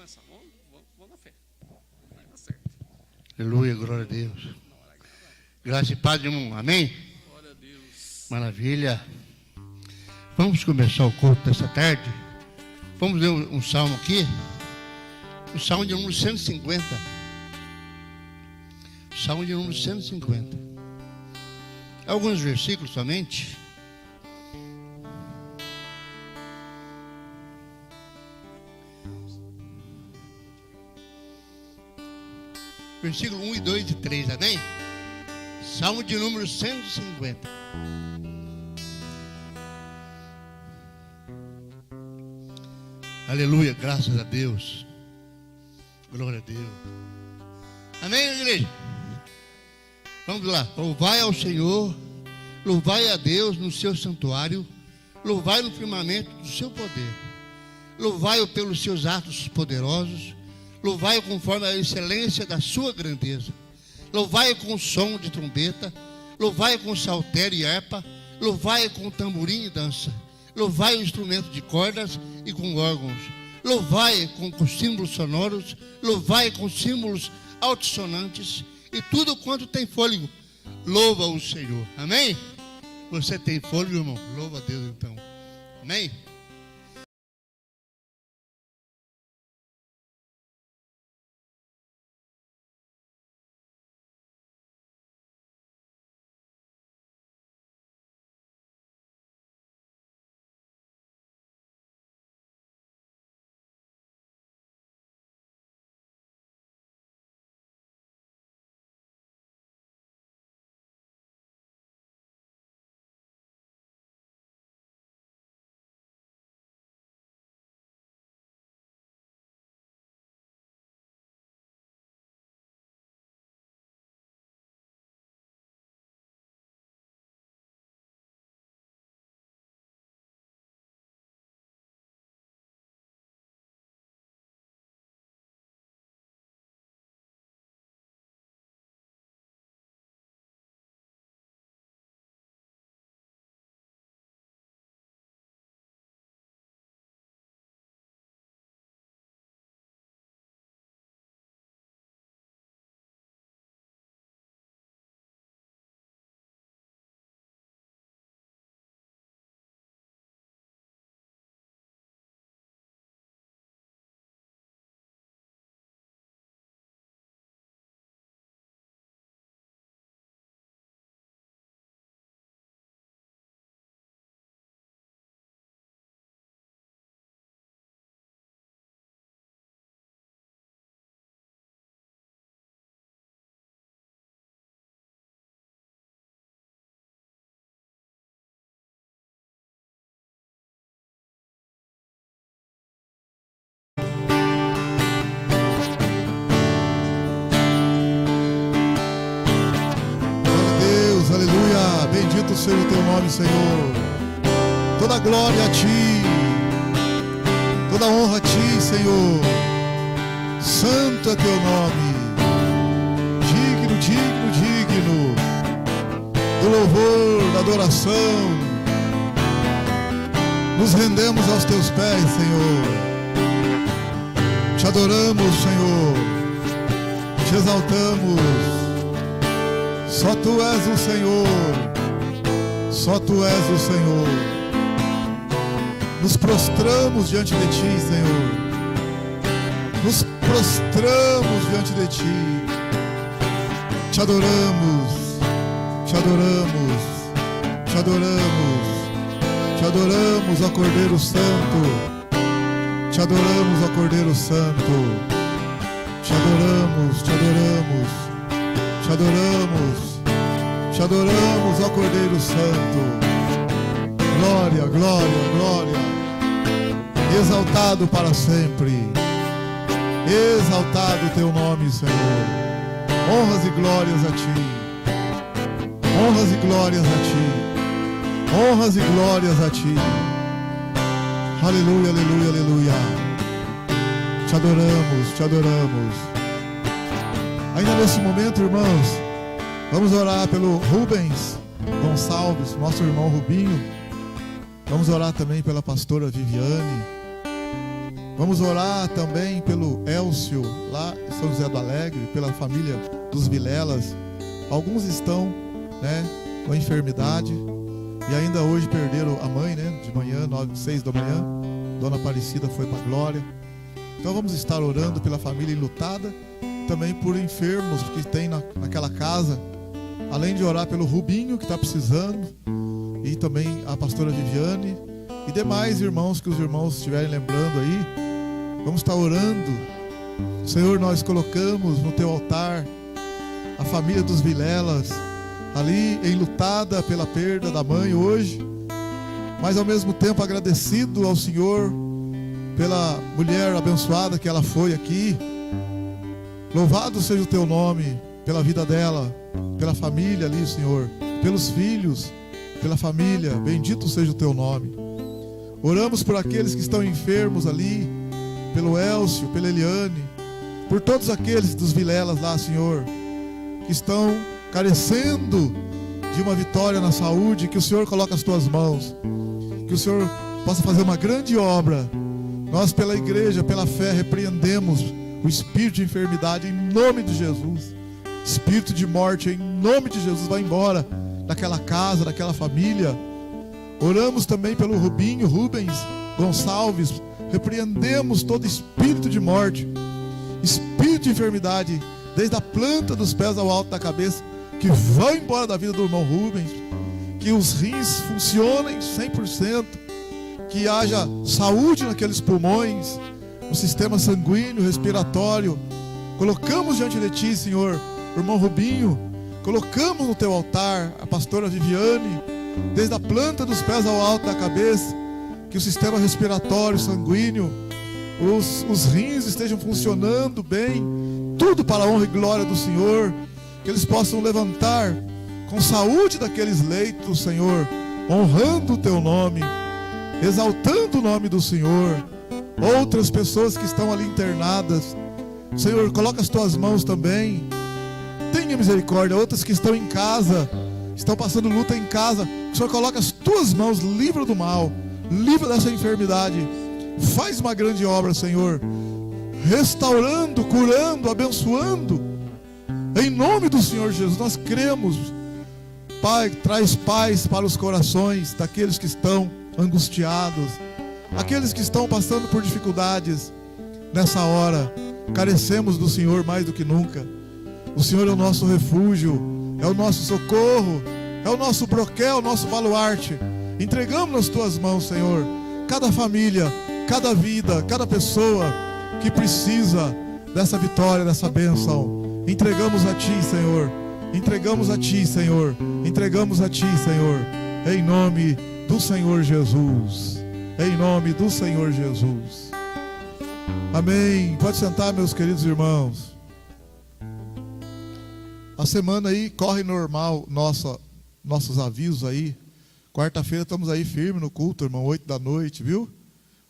começar. Vamos na fé. Vai dar certo. Aleluia, glória a Deus. Graça e paz, irmão. Amém? Glória a Deus. Maravilha. Vamos começar o culto dessa tarde. Vamos ler um salmo aqui. O salmo de número 150. Salmo de número 150. Alguns versículos somente. Versículo 1 e 2 e 3, amém? Salmo de número 150. Aleluia, graças a Deus. Glória a Deus. Amém, igreja? Vamos lá. Louvai ao Senhor, louvai a Deus no seu santuário, louvai no firmamento do seu poder, louvai-o pelos seus atos poderosos, louvai-o conforme a excelência da sua grandeza, louvai-o com som de trombeta, louvai-o com saltério e harpa, louvai-o com tamborim e dança, louvai-o instrumento de cordas e com órgãos, louvai-o com símbolos sonoros, louvai-o com símbolos altissonantes, e tudo quanto tem fôlego, louva o Senhor. Amém? Você tem fôlego, irmão? Louva a Deus então. Amém? Bendito seja o teu nome, Senhor. Toda glória a ti, toda honra a ti, Senhor. Santo é teu nome. Digno, digno, digno do louvor, da adoração. Nos rendemos aos teus pés, Senhor. Te adoramos, Senhor. Te exaltamos. Só tu és o Senhor. Só tu és o Senhor. Nos prostramos diante de ti, Senhor. Nos prostramos diante de ti. Te adoramos. Te adoramos. Te adoramos. Te adoramos, ó Cordeiro Santo. Te adoramos, ó Cordeiro Santo. Te adoramos, te adoramos. Te adoramos. Te adoramos, ó Cordeiro Santo. Glória, glória, glória. Exaltado para sempre. Exaltado o teu nome, Senhor. Honras e glórias a ti. Honras e glórias a ti. Honras e glórias a ti. Aleluia, aleluia, aleluia. Te adoramos, te adoramos. Ainda nesse momento, irmãos, vamos orar pelo Rubens Gonçalves, nosso irmão Rubinho. Vamos orar também pela pastora Viviane. Vamos orar também pelo Elcio, lá em São José do Alegre, pela família dos Vilelas. Alguns estão, né, com enfermidade e ainda hoje perderam a mãe, né, de manhã, 6 da manhã. Dona Aparecida foi para a glória. Então vamos estar orando pela família enlutada, também por enfermos que tem naquela casa, além de orar pelo Rubinho, que está precisando, e também a pastora Viviane e demais irmãos que os irmãos estiverem lembrando aí. Vamos estar orando. Senhor, nós colocamos no teu altar a família dos Vilelas, ali enlutada pela perda da mãe hoje, mas ao mesmo tempo agradecido ao Senhor pela mulher abençoada que ela foi aqui. Louvado seja o teu nome pela vida dela, pela família ali, Senhor, pelos filhos, pela família. Bendito seja o teu nome. Oramos por aqueles que estão enfermos ali, pelo Elcio, pela Eliane, por todos aqueles dos Vilelas lá, Senhor, que estão carecendo de uma vitória na saúde. Que o Senhor coloque as tuas mãos, que o Senhor possa fazer uma grande obra. Nós, pela igreja, pela fé, repreendemos o espírito de enfermidade em nome de Jesus. Espírito de morte, em nome de Jesus, vai embora daquela casa, daquela família. Oramos também pelo Rubens Gonçalves. Repreendemos todo espírito de morte, espírito de enfermidade, desde a planta dos pés ao alto da cabeça, que vai embora da vida do irmão Rubens. Que os rins funcionem 100%, que haja saúde naqueles pulmões, no sistema sanguíneo, respiratório. Colocamos diante de ti, Senhor, o irmão Rubinho. Colocamos no teu altar a pastora Viviane, desde a planta dos pés ao alto da cabeça. Que o sistema respiratório, sanguíneo, os rins estejam funcionando bem, tudo para a honra e glória do Senhor. Que eles possam levantar com saúde daqueles leitos, Senhor, honrando o teu nome, exaltando o nome do Senhor. Outras pessoas que estão ali internadas, Senhor, coloca as tuas mãos também. Tenha misericórdia. Outras que estão em casa, estão passando luta em casa, o Senhor coloca as tuas mãos, livra do mal, livra dessa enfermidade. Faz uma grande obra, Senhor, restaurando, curando, abençoando, em nome do Senhor Jesus. Nós cremos, Pai. Traz paz para os corações daqueles que estão angustiados, aqueles que estão passando por dificuldades nessa hora. Carecemos do Senhor mais do que nunca. O Senhor é o nosso refúgio, é o nosso socorro, é o nosso broquel, o nosso baluarte. Entregamos nas tuas mãos, Senhor, cada família, cada vida, cada pessoa que precisa dessa vitória, dessa bênção. Entregamos a ti, Senhor. Entregamos a ti, Senhor. Entregamos a ti, Senhor. Em nome do Senhor Jesus. Em nome do Senhor Jesus. Amém. Pode sentar, meus queridos irmãos. A semana aí corre normal, nossos avisos aí. Quarta-feira estamos aí firme no culto, irmão, 8 da noite, viu?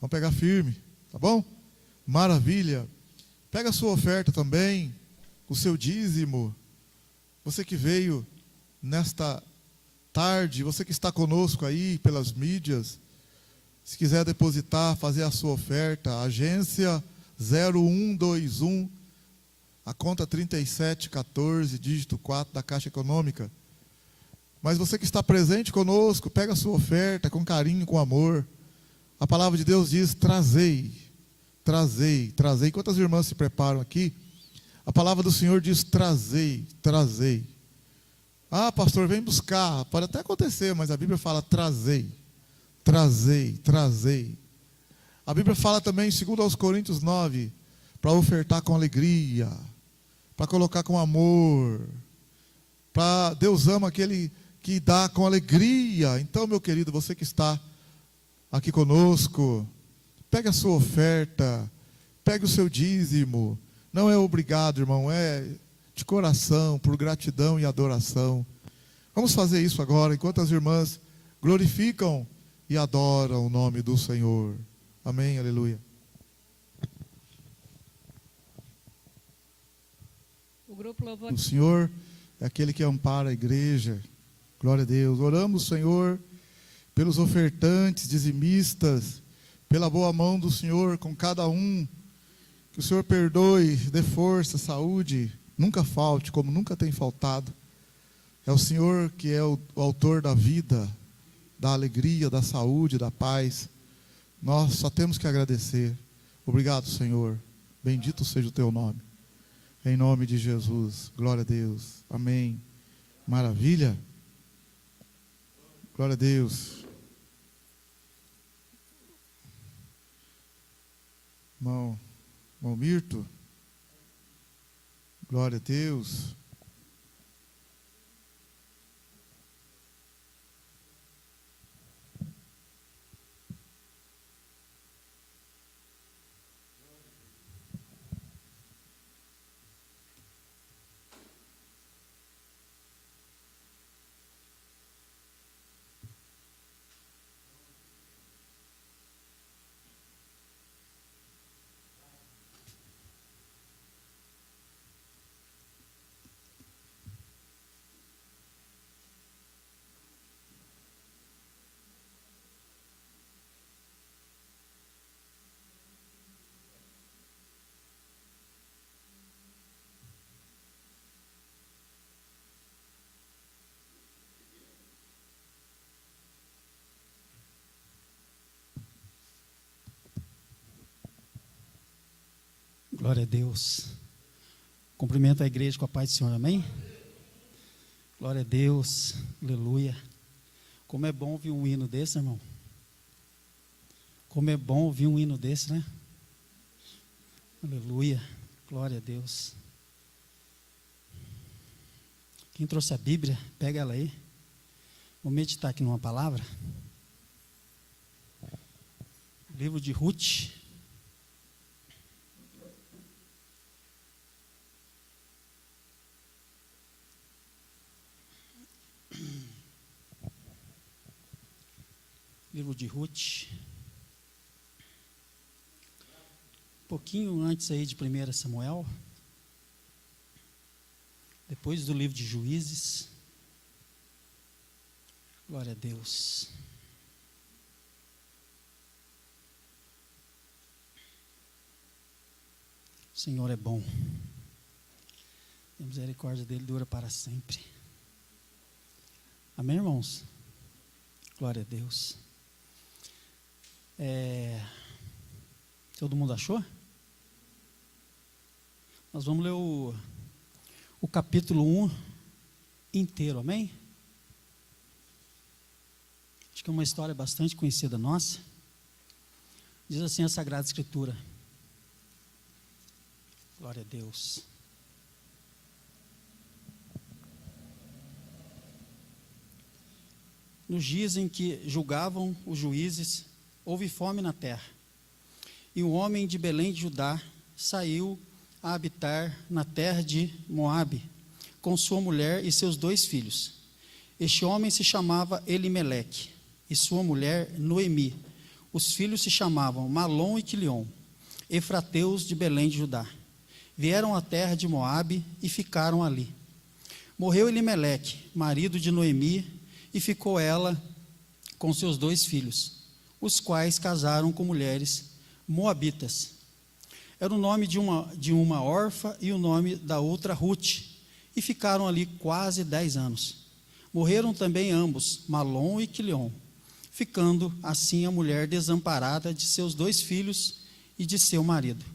Vamos pegar firme, tá bom? Maravilha. Pega a sua oferta também, o seu dízimo. Você que veio nesta tarde, você que está conosco aí pelas mídias, se quiser depositar, fazer a sua oferta, agência 0121, a conta 3714, dígito 4 da Caixa Econômica. Mas você que está presente conosco, pega a sua oferta com carinho, com amor. A palavra de Deus diz: trazei, trazei, trazei. Enquanto as irmãs se preparam aqui, a palavra do Senhor diz: trazei, trazei. Ah, pastor, vem buscar. Pode até acontecer, mas a Bíblia fala: trazei, trazei, trazei. A Bíblia fala também, segundo aos Coríntios 9, para ofertar com alegria, para colocar com amor. Para Deus ama aquele que dá com alegria. Então, meu querido, você que está aqui conosco, pegue a sua oferta, pegue o seu dízimo. Não é obrigado, irmão, é de coração, por gratidão e adoração. Vamos fazer isso agora, enquanto as irmãs glorificam e adoram o nome do Senhor. Amém, aleluia. O grupo louvou. O Senhor é aquele que ampara a igreja. Glória a Deus. Oramos, Senhor, pelos ofertantes, dizimistas, pela boa mão do Senhor com cada um. Que o Senhor perdoe, dê força, saúde, nunca falte, como nunca tem faltado. É o Senhor que é o autor da vida, da alegria, da saúde, da paz. Nós só temos que agradecer. Obrigado, Senhor. Bendito seja o teu nome. Em nome de Jesus. Glória a Deus. Amém. Maravilha. Glória a Deus. Irmão Mirto. Glória a Deus. Glória a Deus. Cumprimento a igreja com a paz do Senhor, amém? Glória a Deus, aleluia. Como é bom ouvir um hino desse, irmão. Como é bom ouvir um hino desse, né? Aleluia, glória a Deus. Quem trouxe a Bíblia, pega ela aí. Vou meditar aqui numa palavra. Livro de Ruth. Livro de Ruth. Um pouquinho antes aí de 1 Samuel. Depois do livro de Juízes. Glória a Deus. O Senhor é bom. A misericórdia dele dura para sempre. Amém, irmãos? Glória a Deus. Todo mundo achou? Nós vamos ler o capítulo 1 inteiro, amém? Acho que é uma história bastante conhecida nossa. Diz assim a Sagrada Escritura. Glória a Deus. Nos dias em que julgavam os juízes, houve fome na terra. E um homem de Belém de Judá saiu a habitar na terra de Moabe, com sua mulher e seus 2 filhos. Este homem se chamava Elimeleque, e sua mulher Noemi. Os filhos se chamavam Malom e Quilion, efrateus de Belém de Judá. Vieram à terra de Moabe e ficaram ali. Morreu Elimeleque, marido de Noemi, e ficou ela com seus 2 filhos, os quais casaram com mulheres moabitas. Era o nome de uma órfã e o nome da outra Ruth, e ficaram ali quase 10 anos. Morreram também ambos, Malom e Quilion, ficando assim a mulher desamparada de seus 2 filhos e de seu marido.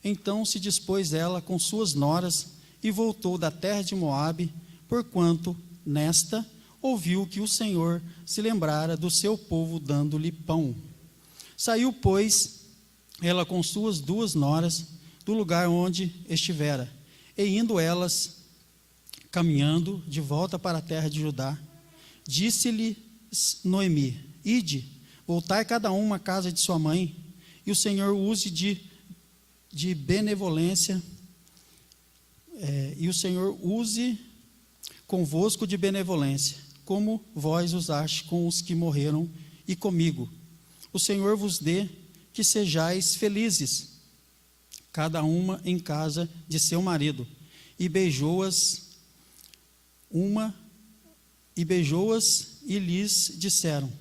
Então se dispôs ela com suas noras e voltou da terra de Moabe, porquanto nesta ouviu que o Senhor se lembrara do seu povo dando-lhe pão. Saiu, pois, ela com suas 2 noras do lugar onde estivera, e indo elas caminhando de volta para a terra de Judá, disse-lhe Noemi: Ide, voltai cada uma à casa de sua mãe, e o Senhor use de benevolência, e o Senhor use convosco de benevolência, como vós usaste com os que morreram e comigo. O Senhor vos dê que sejais felizes, cada uma em casa de seu marido. E beijou-as e lhes disseram,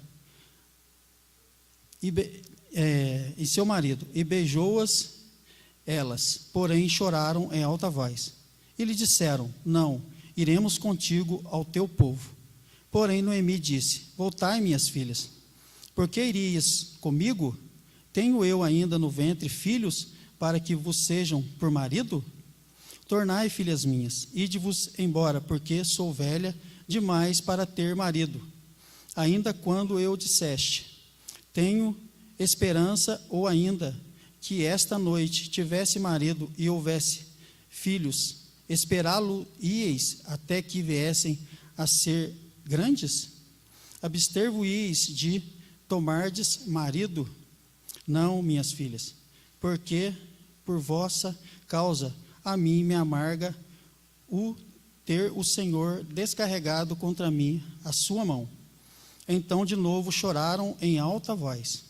e seu marido, e beijou-as elas, porém choraram em alta voz. E lhe disseram: não, iremos contigo ao teu povo. Porém Noemi disse: voltai, minhas filhas, por que irias comigo? Tenho eu ainda no ventre filhos para que vos sejam por marido? Tornai, filhas minhas, ide-vos embora, porque sou velha demais para ter marido. Ainda quando eu disseste: tenho esperança, ou ainda que esta noite tivesse marido e houvesse filhos, esperá-lo-íeis até que viessem a ser grandes? Abster-vos-íeis de tomardes marido? Não, minhas filhas, porque por vossa causa a mim me amarga o ter o Senhor descarregado contra mim a sua mão. Então de novo choraram em alta voz.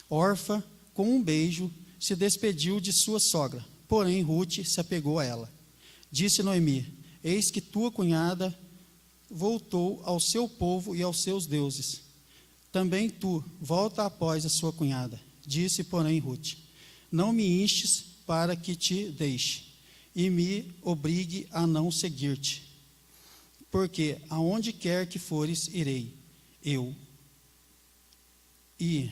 Orfa, com um beijo, se despediu de sua sogra, porém Rute se apegou a ela. Disse Noemi: eis que tua cunhada voltou ao seu povo e aos seus deuses. Também tu, volta após a sua cunhada. Disse, porém, Rute: não me instes para que te deixe, e me obrigue a não seguir-te. Porque aonde quer que fores, irei eu. E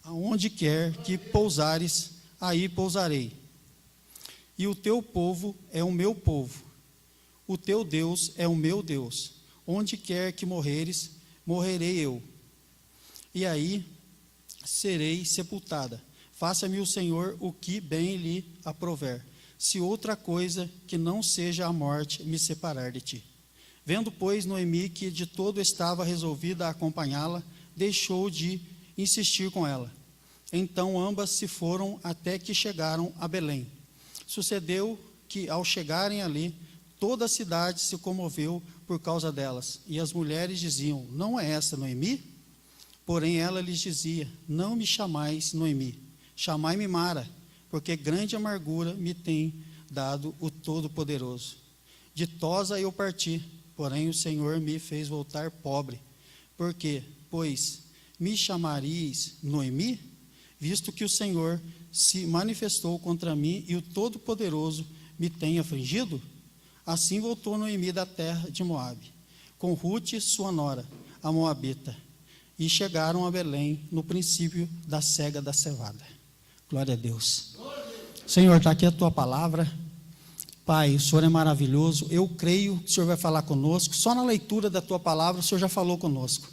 aonde quer que pousares, aí pousarei. E o teu povo é o meu povo, o teu Deus é o meu Deus. Onde quer que morreres, morrerei eu. E aí serei sepultada. Faça-me o Senhor o que bem lhe aprouver, se outra coisa que não seja a morte me separar de ti. Vendo, pois, Noemi que de todo estava resolvida a acompanhá-la, deixou de insistir com ela. Então ambas se foram até que chegaram a Belém. Sucedeu que, ao chegarem ali, toda a cidade se comoveu por causa delas. E as mulheres diziam: não é essa Noemi? Porém ela lhes dizia: não me chamais Noemi, chamai-me Mara, porque grande amargura me tem dado o Todo-Poderoso. Ditosa eu parti, porém o Senhor me fez voltar pobre. Porque, pois, me chamaríeis Noemi, visto que o Senhor se manifestou contra mim e o Todo-Poderoso me tem afligido? Assim voltou Noemi da terra de Moabe, com Rute, sua nora, a moabita, e chegaram a Belém no princípio da cega da cevada. Glória a Deus. Senhor, está aqui a tua palavra. Pai, o Senhor é maravilhoso. Eu creio que o Senhor vai falar conosco. Só na leitura da tua palavra o Senhor já falou conosco.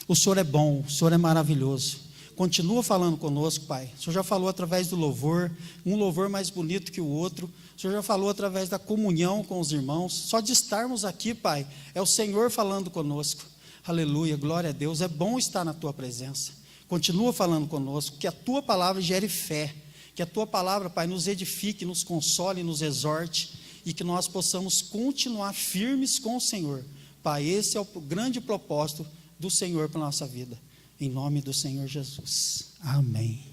O Senhor é bom, o Senhor é maravilhoso. Continua falando conosco, Pai. O Senhor já falou através do louvor, um louvor mais bonito que o outro. O Senhor já falou através da comunhão com os irmãos. Só de estarmos aqui, Pai, é o Senhor falando conosco. Aleluia, glória a Deus. É bom estar na tua presença. Continua falando conosco, que a tua palavra gere fé. Que a tua palavra, Pai, nos edifique, nos console, nos exorte. E que nós possamos continuar firmes com o Senhor. Pai, esse é o grande propósito do Senhor para a nossa vida. Em nome do Senhor Jesus. Amém.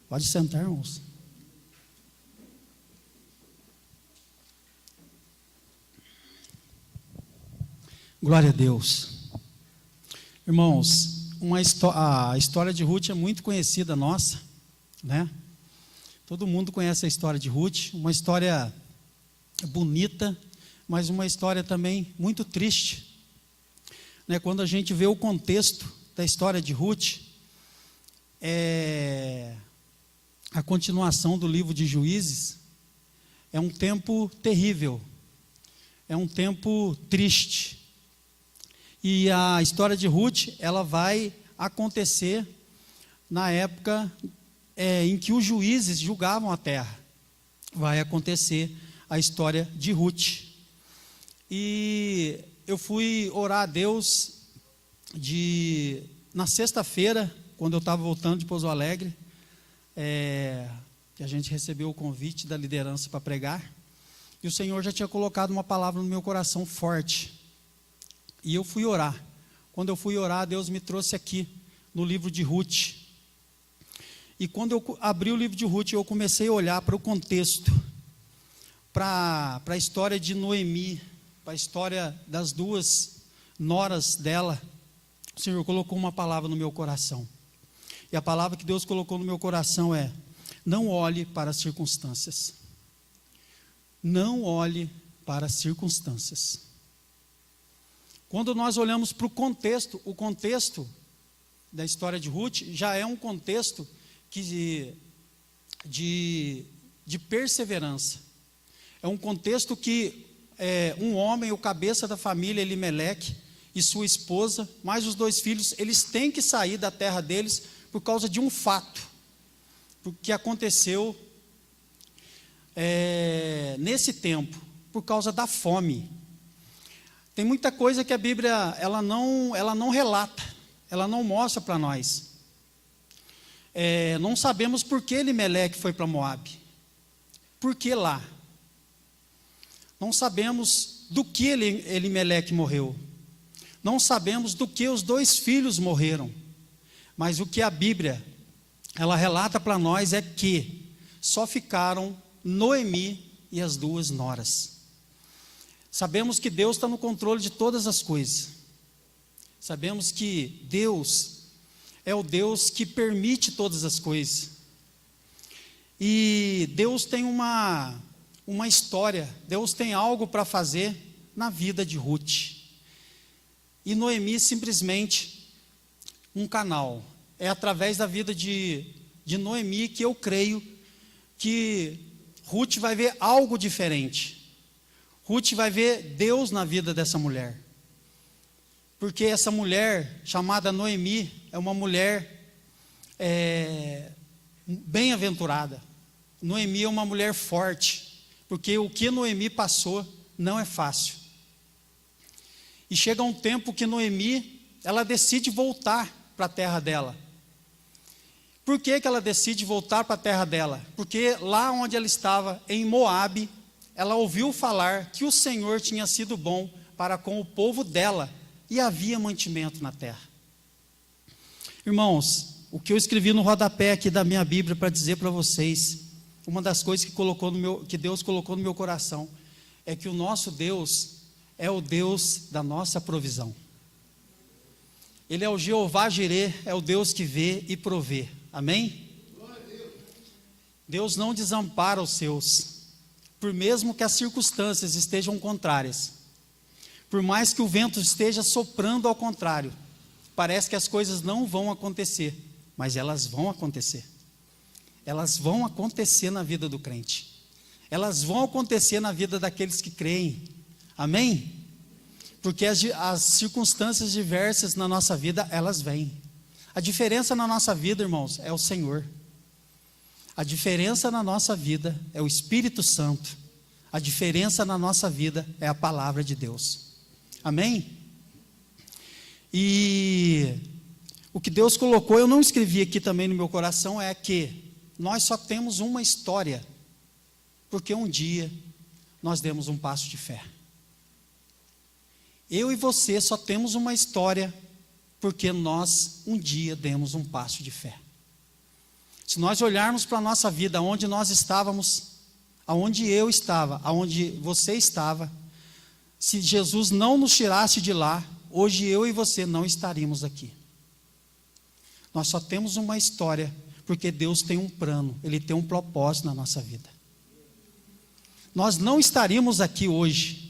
Pode sentar, irmãos. Glória a Deus. Irmãos, a história de Rute é muito conhecida nossa, né? Todo mundo conhece a história de Rute, uma história bonita, mas uma história também muito triste, né? Quando a gente vê o contexto da história de Rute, a continuação do livro de Juízes, é um tempo terrível, é um tempo triste. E a história de Rute, ela vai acontecer na época em que os juízes julgavam a terra. Vai acontecer a história de Rute. E eu fui orar a Deus na sexta-feira, quando eu estava voltando de Pouso Alegre, que a gente recebeu o convite da liderança para pregar, e o Senhor já tinha colocado uma palavra no meu coração forte, e eu fui orar. Quando eu fui orar, Deus me trouxe aqui, no livro de Rute, e quando eu abri o livro de Rute, eu comecei a olhar para o contexto, para a história de Noemi, para a história das duas noras dela, o Senhor colocou uma palavra no meu coração. E a palavra que Deus colocou no meu coração é: não olhe para as circunstâncias. Não olhe para as circunstâncias. Quando nós olhamos para o contexto da história de Ruth já é um contexto de perseverança. É um contexto que um homem, o cabeça da família, Elimeleque, e sua esposa, mais os 2 filhos, eles têm que sair da terra deles por causa de um fato, que aconteceu nesse tempo, por causa da fome. Tem muita coisa que a Bíblia ela não relata, ela não mostra para nós. Não sabemos por que Elimeleque foi para Moabe, por que lá. Não sabemos do que Elimeleque morreu, não sabemos do que os 2 filhos morreram, mas o que a Bíblia ela relata para nós é que só ficaram Noemi e as 2 noras. Sabemos que Deus está no controle de todas as coisas. Sabemos que Deus é o Deus que permite todas as coisas. E Deus tem uma história, Deus tem algo para fazer na vida de Ruth. E Noemi simplesmente um canal. É através da vida de Noemi que eu creio que Ruth vai ver algo diferente. Ruth vai ver Deus na vida dessa mulher. Porque essa mulher, chamada Noemi, é uma mulher bem-aventurada. Noemi é uma mulher forte. Porque o que Noemi passou não é fácil. E chega um tempo que Noemi, ela decide voltar para a terra dela. Por que ela decide voltar para a terra dela? Porque lá onde ela estava, em Moabe, ela ouviu falar que o Senhor tinha sido bom para com o povo dela e havia mantimento na terra. Irmãos, o que eu escrevi no rodapé aqui da minha Bíblia para dizer para vocês, uma das coisas que Deus colocou no meu coração é que o nosso Deus é o Deus da nossa provisão. Ele é o Jeová Jirê, é o Deus que vê e provê. Amém? Deus não desampara os seus, por mesmo que as circunstâncias estejam contrárias. Por mais que o vento esteja soprando ao contrário, parece que as coisas não vão acontecer, mas elas vão acontecer. Elas vão acontecer na vida do crente. Elas vão acontecer na vida daqueles que creem. Amém? Porque as circunstâncias diversas na nossa vida, elas vêm. A diferença na nossa vida, irmãos, é o Senhor. A diferença na nossa vida é o Espírito Santo. A diferença na nossa vida é a palavra de Deus. Amém? E o que Deus colocou, eu não escrevi aqui também no meu coração, é que nós só temos uma história, porque um dia nós demos um passo de fé. Eu e você só temos uma história, porque nós um dia demos um passo de fé. Se nós olharmos para a nossa vida, onde nós estávamos, aonde eu estava, aonde você estava, se Jesus não nos tirasse de lá, hoje eu e você não estaríamos aqui. Nós só temos uma história, porque Deus tem um plano, Ele tem um propósito na nossa vida. Nós não estaríamos aqui hoje.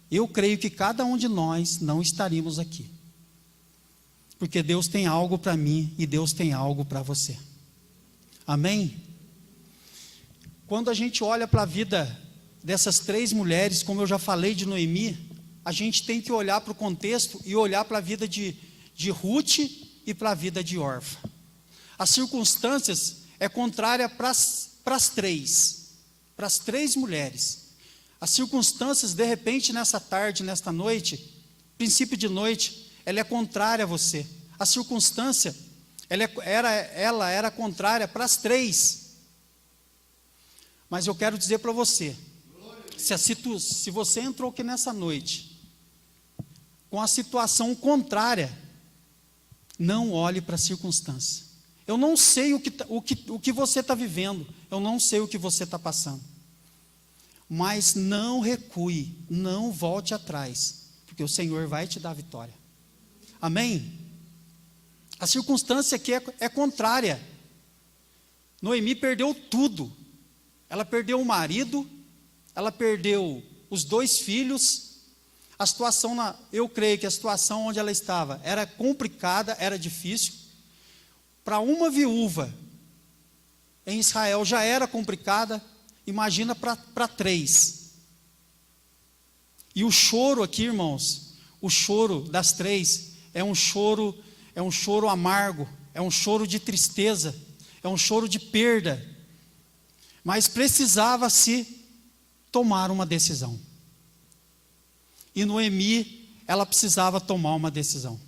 Eu creio que cada um de nós não estaríamos aqui. Porque Deus tem algo para mim e Deus tem algo para você. Amém? Quando a gente olha para a vida dessas 3 mulheres, como eu já falei de Noemi, a gente tem que olhar para o contexto e olhar para a vida de Ruth e para a vida de Orfa. As circunstâncias é contrária para as 3 mulheres. As circunstâncias, de repente, nessa tarde, nesta noite, princípio de noite, ela é contrária a você. A circunstância, ela era contrária para as 3. Mas eu quero dizer para você, se você entrou aqui nessa noite, com a situação contrária, não olhe para a circunstância. Eu não sei o que você está vivendo, eu não sei o que você está passando. Mas não recue, não volte atrás, porque o Senhor vai te dar vitória. Amém? A circunstância aqui é contrária. Noemi perdeu tudo. Ela perdeu o marido, ela perdeu os 2 filhos. A situação, eu creio que a situação onde ela estava era complicada, era difícil. Para uma viúva em Israel já era complicada, imagina para 3. E o choro aqui, irmãos, o choro das 3 é um choro amargo, é um choro de tristeza, é um choro de perda. Mas precisava-se tomar uma decisão. E Noemi, ela precisava tomar uma decisão.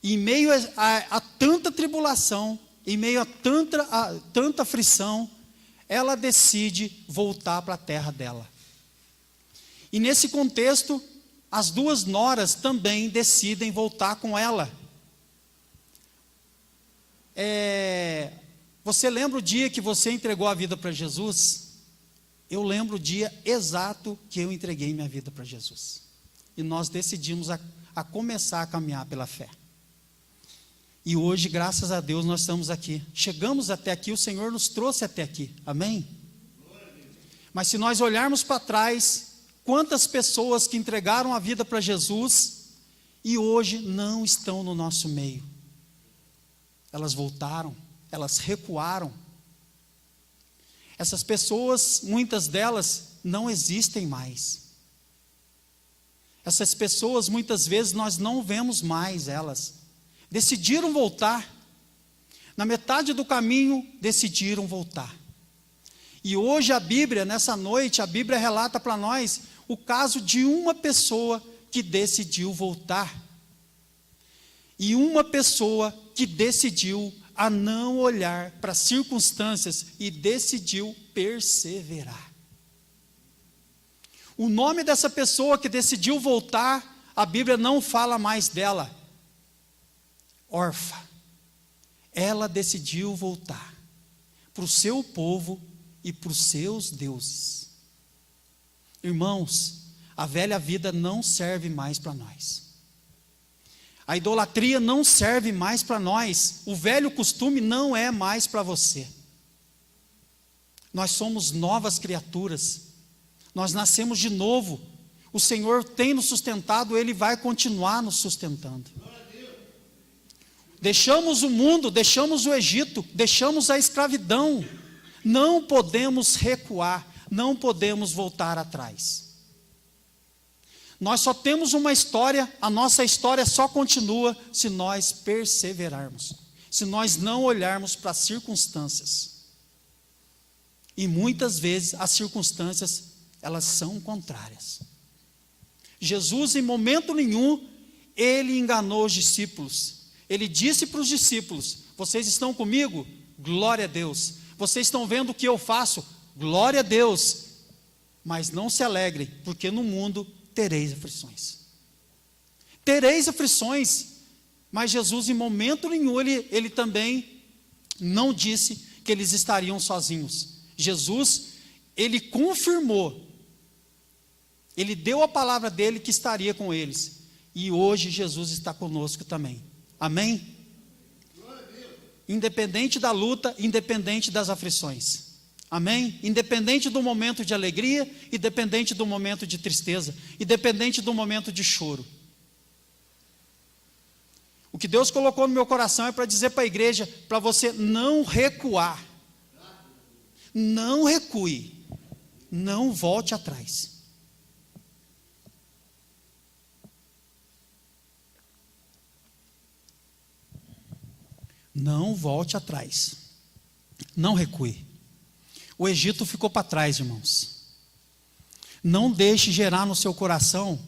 E em meio a tanta tribulação, em meio a tanta aflição, ela decide voltar para a terra dela. E nesse contexto, as 2 noras também decidem voltar com ela. Você lembra o dia que você entregou a vida para Jesus? Eu lembro o dia exato que eu entreguei minha vida para Jesus. E nós decidimos a começar a caminhar pela fé. E hoje, graças a Deus, nós estamos aqui. Chegamos até aqui, o Senhor nos trouxe até aqui. Amém? Mas se nós olharmos para trás, quantas pessoas que entregaram a vida para Jesus e hoje não estão no nosso meio. Elas voltaram, elas recuaram. Essas pessoas, muitas delas, não existem mais. Essas pessoas, muitas vezes, nós não vemos mais elas. Decidiram voltar. Na metade do caminho, decidiram voltar. E hoje a Bíblia, nessa noite, a Bíblia relata para nós o caso de uma pessoa que decidiu voltar. E uma pessoa que decidiu a não olhar para as circunstâncias e decidiu perseverar. O nome dessa pessoa que decidiu voltar, a Bíblia não fala mais dela. Orfa. Ela decidiu voltar para o seu povo e para os seus deuses. Irmãos, a velha vida não serve mais para nós. A idolatria não serve mais para nós. O velho costume não é mais para você. Nós somos novas criaturas. Nós nascemos de novo. O Senhor tem nos sustentado, Ele vai continuar nos sustentando. Deixamos o mundo, deixamos o Egito, deixamos a escravidão. Não podemos recuar, não podemos voltar atrás. Nós só temos uma história, a nossa história só continua se nós perseverarmos, se nós não olharmos para as circunstâncias. E muitas vezes as circunstâncias, elas são contrárias. Jesus, em momento nenhum, Ele enganou os discípulos. Ele disse para os discípulos: vocês estão comigo? Glória a Deus. Vocês estão vendo o que eu faço? Glória a Deus. Mas não se alegrem, porque no mundo tereis aflições. Tereis aflições. Mas Jesus, em momento nenhum, ele também não disse que eles estariam sozinhos. Jesus, Ele confirmou. Ele deu a palavra dele que estaria com eles. E hoje Jesus está conosco também. Amém? Independente da luta, independente das aflições. Amém? Independente do momento de alegria, independente do momento de tristeza, independente do momento de choro. O que Deus colocou no meu coração é para dizer para a igreja, para você não recuar. Não recue. Não volte atrás. Não volte atrás. Não recue. O Egito ficou para trás, irmãos. Não deixe gerar no seu coração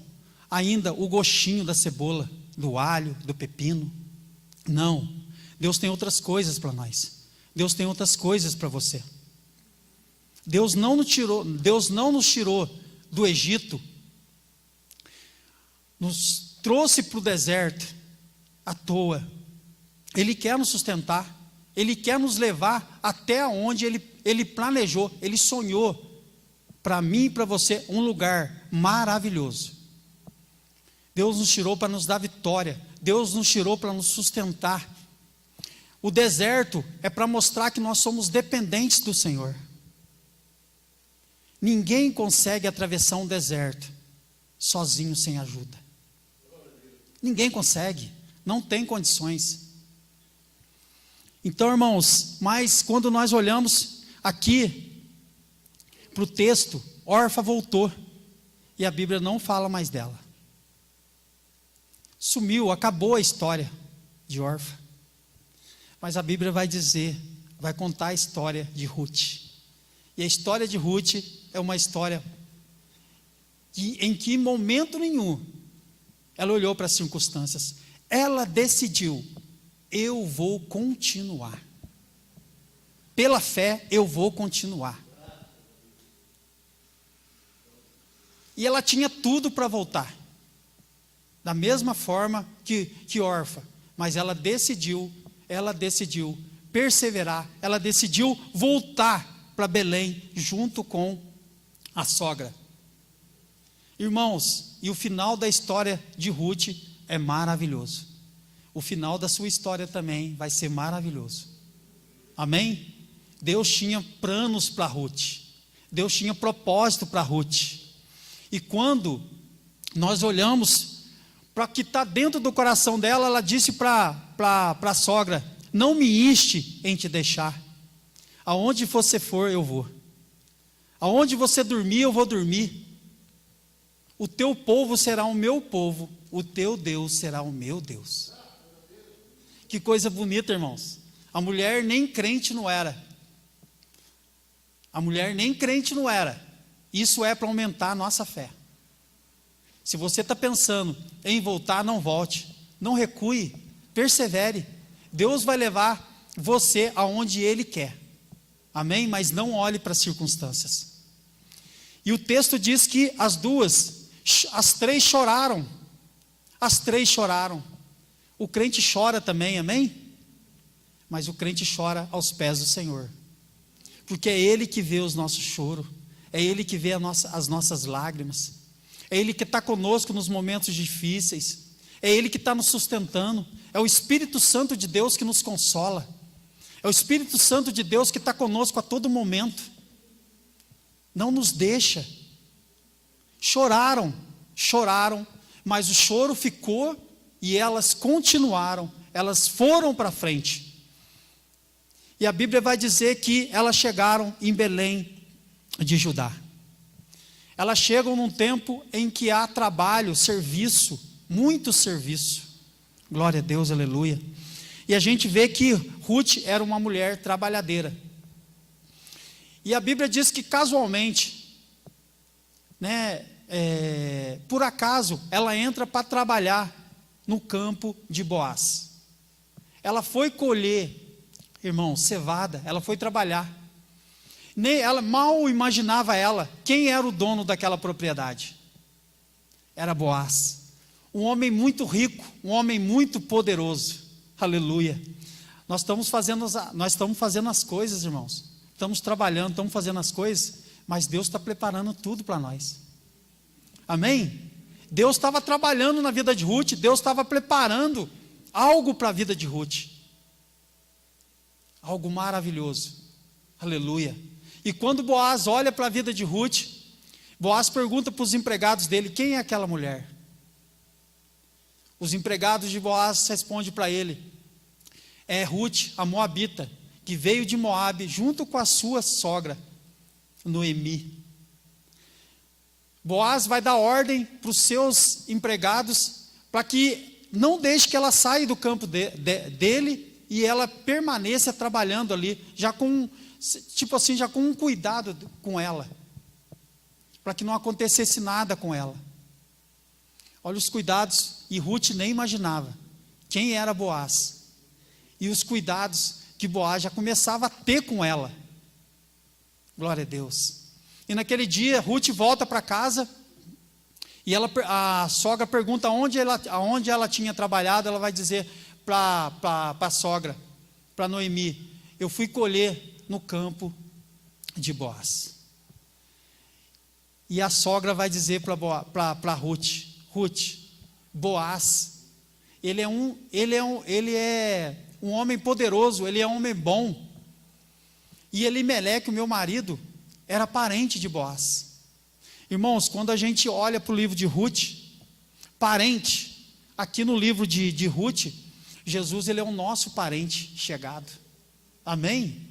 ainda o gostinho da cebola, do alho, do pepino. Não. Deus tem outras coisas para nós. Deus tem outras coisas para você. Deus não nos tirou do Egito, nos trouxe para o deserto à toa. Ele quer nos sustentar. Ele quer nos levar até onde Ele planejou, Ele sonhou para mim e para você um lugar maravilhoso. Deus nos tirou para nos dar vitória. Deus nos tirou para nos sustentar. O deserto é para mostrar que nós somos dependentes do Senhor. Ninguém consegue atravessar um deserto sozinho, sem ajuda. Ninguém consegue, não tem condições. Então, irmãos, mas quando nós olhamos aqui para o texto, Orfa voltou, e a Bíblia não fala mais dela. Sumiu, acabou a história de Orfa. Mas a Bíblia vai dizer, vai contar a história de Ruth. E a história de Ruth é uma história em que em momento nenhum ela olhou para as circunstâncias. Ela decidiu, eu vou continuar. Pela fé eu vou continuar. E ela tinha tudo para voltar. Da mesma forma que Orfa. Mas ela decidiu perseverar, ela decidiu voltar para Belém junto com a sogra. Irmãos, e o final da história de Ruth é maravilhoso. O final da sua história também vai ser maravilhoso. Amém? Deus tinha planos para Ruth. Deus tinha propósito para Ruth. E quando nós olhamos para o que está dentro do coração dela, ela disse para a sogra: não me inste em te deixar. Aonde você for, eu vou. Aonde você dormir, eu vou dormir. O teu povo será o meu povo, o teu Deus será o meu Deus. Que coisa bonita, irmãos. A mulher nem crente não era. A mulher nem crente não era. Isso é para aumentar a nossa fé. Se você está pensando em voltar, não volte. Não recue, persevere. Deus vai levar você aonde Ele quer. Amém? Mas não olhe para as circunstâncias. E o texto diz que as três choraram. As três choraram. O crente chora também, amém? Mas o crente chora aos pés do Senhor. Porque é Ele que vê os nossos choros. É Ele que vê as nossas lágrimas. É Ele que está conosco nos momentos difíceis. É Ele que está nos sustentando. É o Espírito Santo de Deus que nos consola. É o Espírito Santo de Deus que está conosco a todo momento. Não nos deixa. Choraram, mas o choro ficou e elas continuaram. Elas foram para frente. E a Bíblia vai dizer que elas chegaram em Belém de Judá. Elas chegam num tempo em que há trabalho, serviço, muito serviço. Glória a Deus, aleluia. E a gente vê que Ruth era uma mulher trabalhadeira. E a Bíblia diz que casualmente, por acaso, ela entra para trabalhar no campo de Boaz. Ela foi colher, irmão, cevada, ela foi trabalhar. Ela mal imaginava quem era o dono daquela propriedade. Era Boaz. Um homem muito rico, um homem muito poderoso. Aleluia. Nós estamos fazendo as coisas, irmãos. Estamos trabalhando, estamos fazendo as coisas, mas Deus está preparando tudo para nós. Amém? Deus estava trabalhando na vida de Ruth, Deus estava preparando algo para a vida de Ruth. Algo maravilhoso. Aleluia. E quando Boaz olha para a vida de Ruth, Boaz pergunta para os empregados dele: quem é aquela mulher? Os empregados de Boaz respondem para ele: é Ruth, a moabita, que veio de Moabe junto com a sua sogra, Noemi. Boaz vai dar ordem para os seus empregados para que não deixe que ela saia do campo dele e ela permaneça trabalhando ali, já com um cuidado com ela, para que não acontecesse nada com ela. Olha os cuidados, e Ruth nem imaginava quem era Boaz, e os cuidados que Boaz já começava a ter com ela. Glória a Deus. E naquele dia, Ruth volta para casa, e a sogra pergunta aonde ela tinha trabalhado. Ela vai dizer para a sogra, para Noemi: eu fui colher no campo de Boaz. E a sogra vai dizer para Ruth: Ruth, Boaz ele é um homem poderoso, ele é um homem bom. E Elimeleque, o meu marido, era parente de Boaz. Irmãos, quando a gente olha para o livro de Ruth, parente, aqui no livro de Ruth, Jesus, ele é o nosso parente chegado. Amém?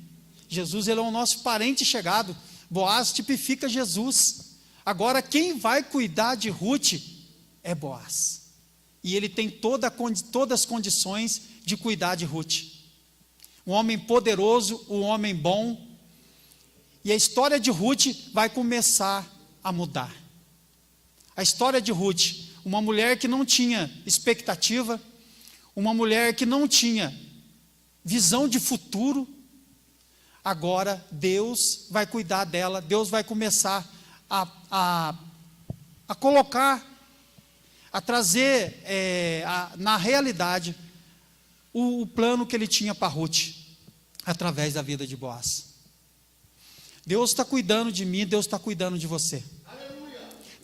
Jesus, ele é o nosso parente chegado. Boaz tipifica Jesus. Agora, quem vai cuidar de Ruth é Boaz. E ele tem todas as condições de cuidar de Ruth. Um homem poderoso, um homem bom. E a história de Ruth vai começar a mudar. A história de Ruth, uma mulher que não tinha expectativa, uma mulher que não tinha visão de futuro, agora Deus vai cuidar dela, Deus vai começar a colocar, a trazer na realidade o plano que ele tinha para Ruth, através da vida de Boaz. Deus está cuidando de mim, Deus está cuidando de você.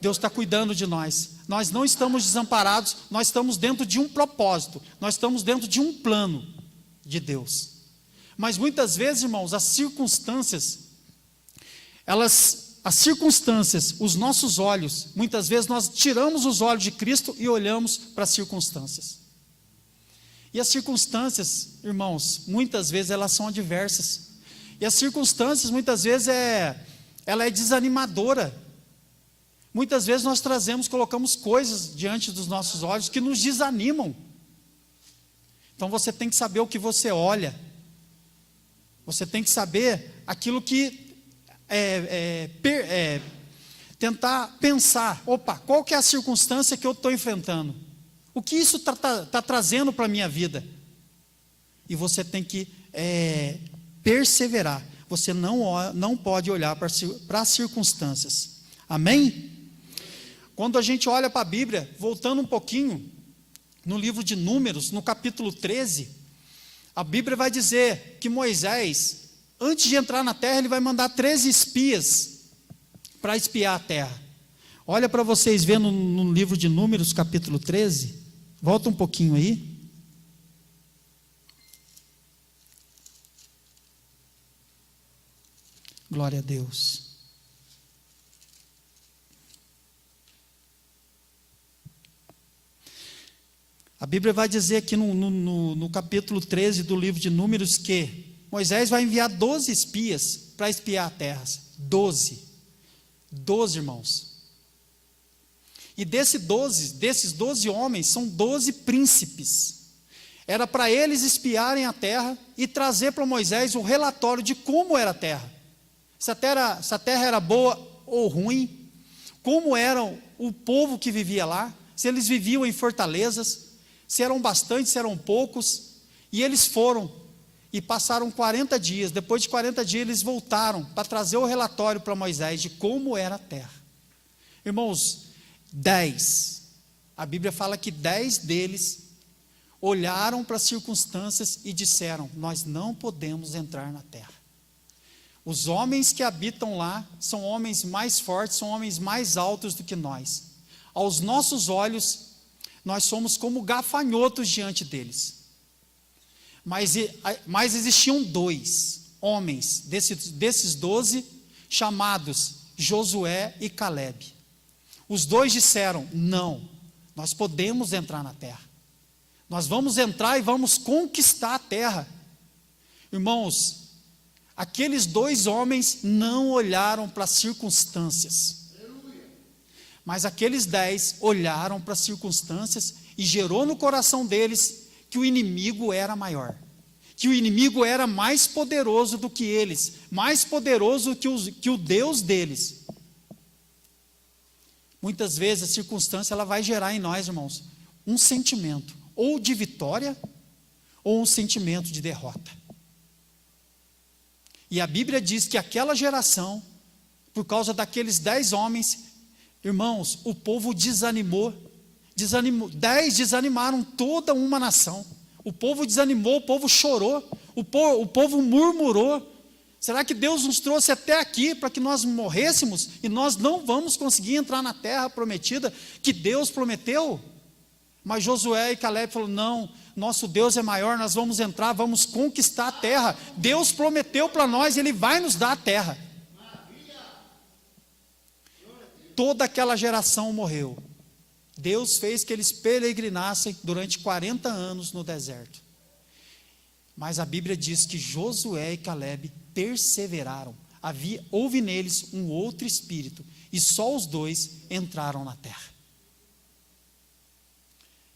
Deus está cuidando de nós. Nós não estamos desamparados, nós estamos dentro de um propósito, nós estamos dentro de um plano de Deus. Mas muitas vezes, irmãos, as circunstâncias, os nossos olhos, muitas vezes nós tiramos os olhos de Cristo e olhamos para as circunstâncias. E as circunstâncias, irmãos, muitas vezes elas são adversas. E as circunstâncias, muitas vezes, ela é desanimadora. Muitas vezes nós colocamos coisas diante dos nossos olhos que nos desanimam. Então você tem que saber o que você olha. Você tem que saber aquilo que tentar pensar, opa, qual que é a circunstância que eu estou enfrentando? O que isso está trazendo para a minha vida? E você tem que perseverar. Você não pode olhar para as circunstâncias. Amém? Quando a gente olha para a Bíblia, voltando um pouquinho, no livro de Números, no capítulo 13, a Bíblia vai dizer que Moisés, antes de entrar na terra, ele vai mandar 13 espias para espiar a terra. Olha para vocês verem no livro de Números, capítulo 13, volta um pouquinho aí. Glória a Deus. A Bíblia vai dizer aqui no capítulo 13 do livro de Números que Moisés vai enviar 12 espias para espiar a terra. 12, irmãos. E desses 12 homens, são 12 príncipes. Era para eles espiarem a terra e trazer para Moisés o relatório de como era a terra. Se a terra era boa ou ruim, como era o povo que vivia lá, se eles viviam em fortalezas, se eram bastantes, se eram poucos. E eles foram e passaram 40 dias. Depois de 40 dias eles voltaram para trazer o relatório para Moisés de como era a terra. Irmãos, 10, a Bíblia fala que 10 deles olharam para as circunstâncias e disseram: nós não podemos entrar na terra. Os homens que habitam lá são homens mais fortes, são homens mais altos do que nós. Aos nossos olhos, nós somos como gafanhotos diante deles. Mas existiam 2 homens, desses 12, chamados Josué e Calebe. Os 2 disseram: não, nós podemos entrar na terra. Nós vamos entrar e vamos conquistar a terra. Irmãos, aqueles 2 homens não olharam para as circunstâncias. Mas aqueles 10 olharam para as circunstâncias e gerou no coração deles que o inimigo era maior, que o inimigo era mais poderoso do que eles, mais poderoso que o Deus deles. Muitas vezes a circunstância ela vai gerar em nós, irmãos, um sentimento ou de vitória ou um sentimento de derrota. E a Bíblia diz que aquela geração, por causa daqueles 10 homens, irmãos, o povo desanimou. 10 desanimaram toda uma nação. O povo desanimou, o povo chorou, o povo murmurou. Será que Deus nos trouxe até aqui para que nós morrêssemos e nós não vamos conseguir entrar na terra prometida que Deus prometeu? Mas Josué e Caleb falaram: não, nosso Deus é maior, nós vamos entrar, vamos conquistar a terra. Deus prometeu para nós, Ele vai nos dar a terra. Toda aquela geração morreu. Deus fez que eles peregrinassem durante 40 anos no deserto. Mas a Bíblia diz que Josué e Caleb perseveraram. Houve neles um outro espírito, e só os dois entraram na terra.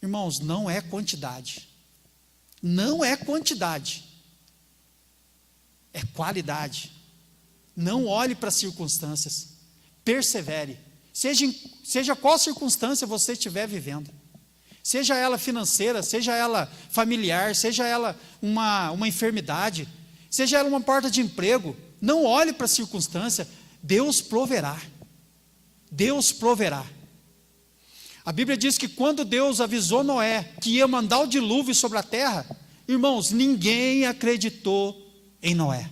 Irmãos, não é quantidade. Não é quantidade. É qualidade. Não olhe para as circunstâncias. Persevere. Seja qual circunstância você estiver vivendo. Seja ela financeira, seja ela familiar, seja ela uma enfermidade, seja ela uma porta de emprego. Não olhe para a circunstância. Deus proverá. Deus proverá. A Bíblia diz que quando Deus avisou Noé que ia mandar o dilúvio sobre a terra, irmãos, ninguém acreditou em Noé.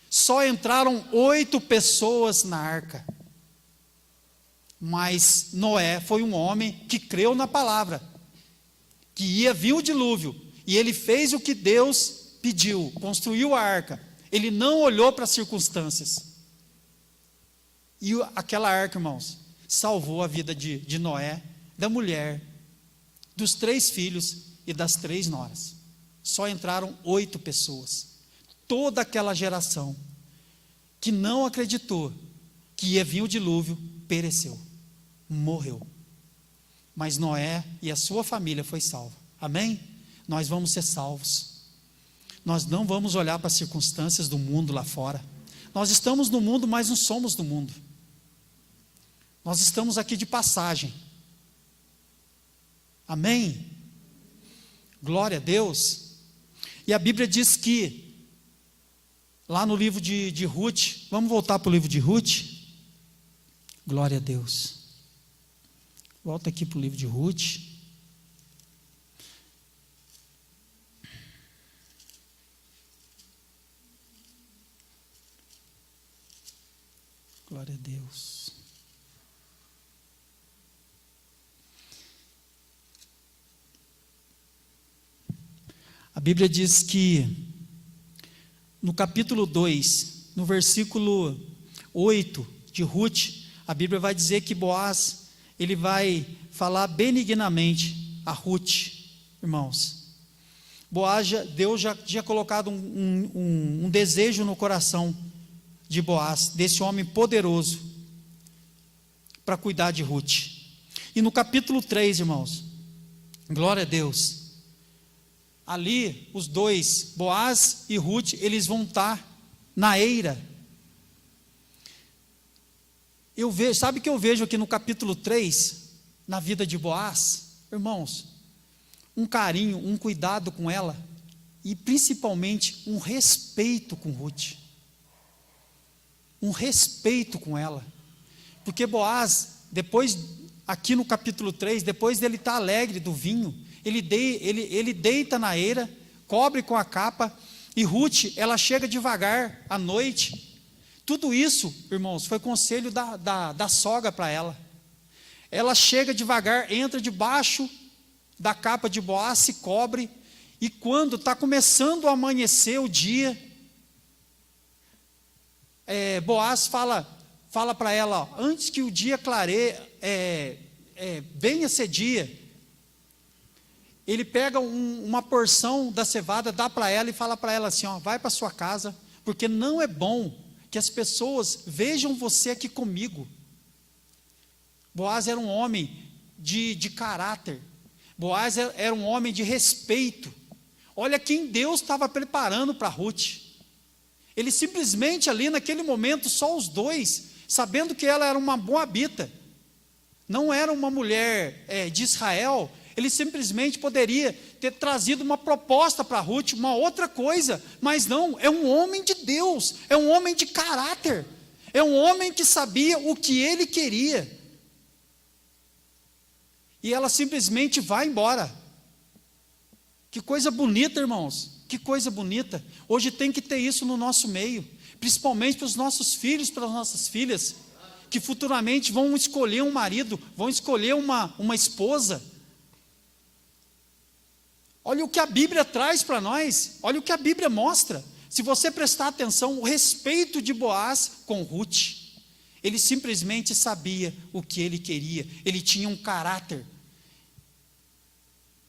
Só entraram 8 pessoas na arca. Mas Noé foi um homem que creu na palavra, que ia vir o dilúvio, e ele fez o que Deus pediu, construiu a arca. Ele não olhou para as circunstâncias. E aquela arca, irmãos, salvou a vida de Noé, da mulher, dos 3 filhos e das 3 noras. Só entraram 8 pessoas. Toda aquela geração que não acreditou que ia vir o dilúvio, pereceu, morreu. Mas Noé e a sua família foi salva. Amém? Nós vamos ser salvos. Nós não vamos olhar para as circunstâncias do mundo lá fora. Nós estamos no mundo, mas não somos do mundo. Nós estamos aqui de passagem. Amém? Glória a Deus. E a Bíblia diz que, lá no livro de Ruth, vamos voltar para o livro de Ruth? Glória a Deus. Volta aqui para o livro de Ruth. Glória a Deus. A Bíblia diz que, no capítulo 2, no versículo 8 de Ruth, a Bíblia vai dizer que Boaz, ele vai falar benignamente a Ruth, irmãos. Boaz, Deus já tinha colocado um desejo no coração de Boaz, desse homem poderoso, para cuidar de Ruth. E no capítulo 3, irmãos, glória a Deus, ali os dois, Boaz e Ruth, eles vão estar na eira. Sabe o que eu vejo aqui no capítulo 3, na vida de Boaz? Irmãos, um carinho, um cuidado com ela, e principalmente um respeito com Ruth. Um respeito com ela. Porque Boaz, depois, aqui no capítulo 3, depois dele estar alegre do vinho, ele deita na eira, cobre com a capa, e Ruth, ela chega devagar à noite. Tudo isso, irmãos, foi conselho da sogra para ela. Ela chega devagar, entra debaixo da capa de Boaz, se cobre, e quando está começando a amanhecer o dia, Boaz fala para ela, ó, antes que o dia clareie, venha ser dia, ele pega uma porção da cevada, dá para ela e fala para ela assim, ó, vai para sua casa, porque não é bom que as pessoas vejam você aqui comigo. Boaz era um homem de caráter. Boaz era um homem de respeito. Olha quem Deus estava preparando para Ruth. Ele simplesmente ali naquele momento, só os dois, sabendo que ela era uma moabita, não era uma mulher de Israel, ele simplesmente poderia ter trazido uma proposta para Ruth, uma outra coisa, mas não, é um homem de Deus, é um homem de caráter, é um homem que sabia o que ele queria. E ela simplesmente vai embora. Que coisa bonita, irmãos, que coisa bonita. Hoje tem que ter isso no nosso meio, principalmente para os nossos filhos, para as nossas filhas, que futuramente vão escolher um marido, vão escolher uma esposa. Olha o que a Bíblia traz para nós, olha o que a Bíblia mostra. Se você prestar atenção, o respeito de Boaz com Ruth, ele simplesmente sabia o que ele queria, ele tinha um caráter.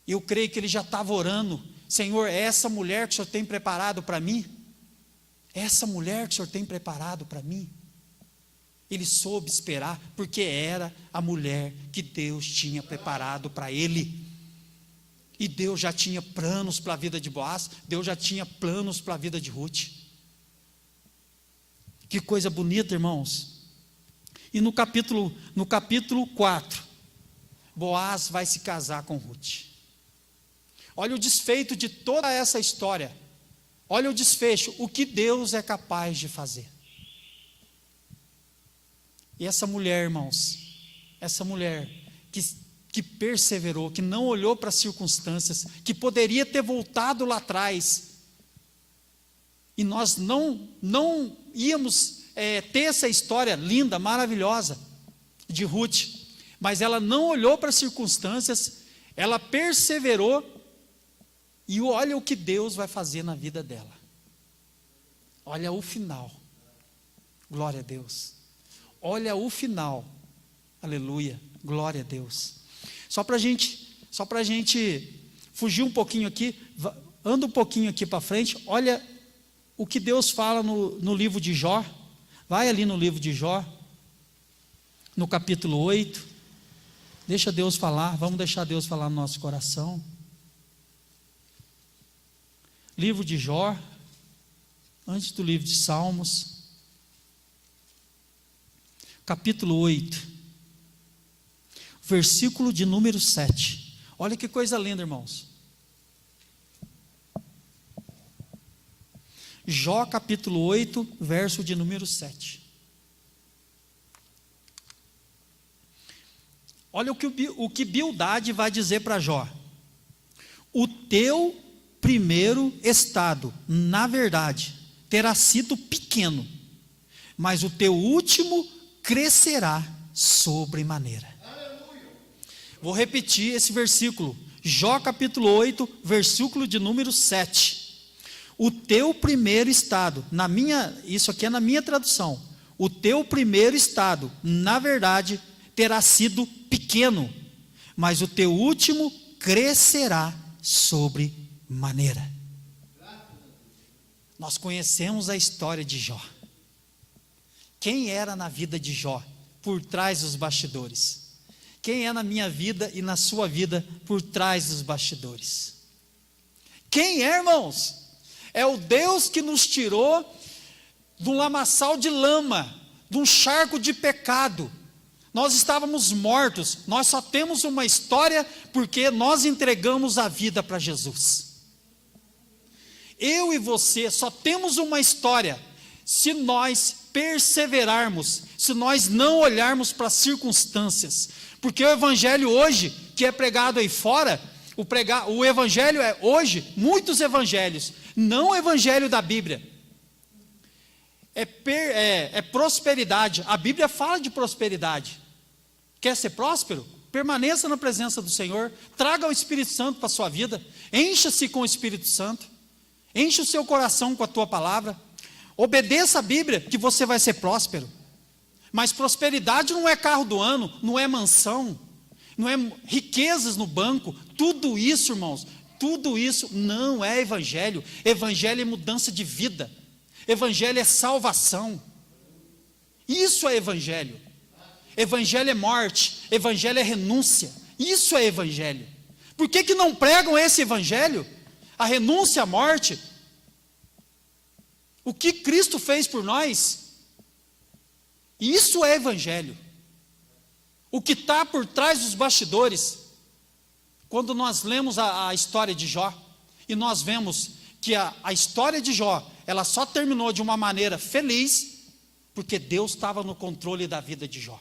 Eu creio que ele já estava orando: Senhor, é essa mulher que o Senhor tem preparado para mim? É essa mulher que o Senhor tem preparado para mim? Ele soube esperar, porque era a mulher que Deus tinha preparado para ele. E Deus já tinha planos para a vida de Boaz, Deus já tinha planos para a vida de Ruth. Que coisa bonita, irmãos. E no capítulo 4, Boaz vai se casar com Ruth. Olha o desfeito de toda essa história. Olha o desfecho, o que Deus é capaz de fazer. E essa mulher, irmãos, essa mulher que perseverou, que não olhou para as circunstâncias, que poderia ter voltado lá atrás, e nós não íamos ter essa história linda, maravilhosa de Ruth, mas ela não olhou para as circunstâncias, ela perseverou, e olha o que Deus vai fazer na vida dela. Olha o final. Glória a Deus. Olha o final. Aleluia. Glória a Deus. Só para a gente fugir um pouquinho aqui, anda um pouquinho aqui para frente, olha o que Deus fala no livro de Jó. Vai ali no livro de Jó, no capítulo 8. Deixa Deus falar, vamos deixar Deus falar no nosso coração. Livro de Jó, antes do livro de Salmos, capítulo 8, versículo de número 7. Olha que coisa linda, irmãos. Jó capítulo 8, verso de número 7. Olha o que Bildade vai dizer para Jó. O teu primeiro estado, na verdade, terá sido pequeno, mas o teu último crescerá sobremaneira. Vou repetir esse versículo, Jó capítulo 8, versículo de número 7. O teu primeiro estado, isso aqui é na minha tradução, o teu primeiro estado, na verdade, terá sido pequeno, mas o teu último crescerá sobremaneira. Nós conhecemos a história de Jó. Quem era na vida de Jó, por trás dos bastidores? Quem é na minha vida e na sua vida, por trás dos bastidores? Quem é, irmãos? É o Deus que nos tirou de um lamaçal de lama, de um charco de pecado. Nós estávamos mortos, nós só temos uma história porque nós entregamos a vida para Jesus. Eu e você só temos uma história se nós perseverarmos, se nós não olharmos para as circunstâncias. Porque o evangelho hoje, que é pregado aí fora, o evangelho é hoje, muitos evangelhos, não o evangelho da Bíblia, é prosperidade. A Bíblia fala de prosperidade. Quer ser próspero? Permaneça na presença do Senhor, traga o Espírito Santo para a sua vida, encha-se com o Espírito Santo, enche o seu coração com a tua palavra, obedeça a Bíblia que você vai ser próspero. Mas prosperidade não é carro do ano, não é mansão, não é riquezas no banco. Tudo isso, irmãos, tudo isso não é evangelho. Evangelho é mudança de vida, evangelho é salvação. Isso é evangelho. Evangelho é morte, evangelho é renúncia. Isso é evangelho. Por que não pregam esse evangelho? A renúncia à morte, o que Cristo fez por nós. Isso é evangelho. O que está por trás dos bastidores, quando nós lemos a história de Jó, e nós vemos que a história de Jó, ela só terminou de uma maneira feliz, porque Deus estava no controle da vida de Jó,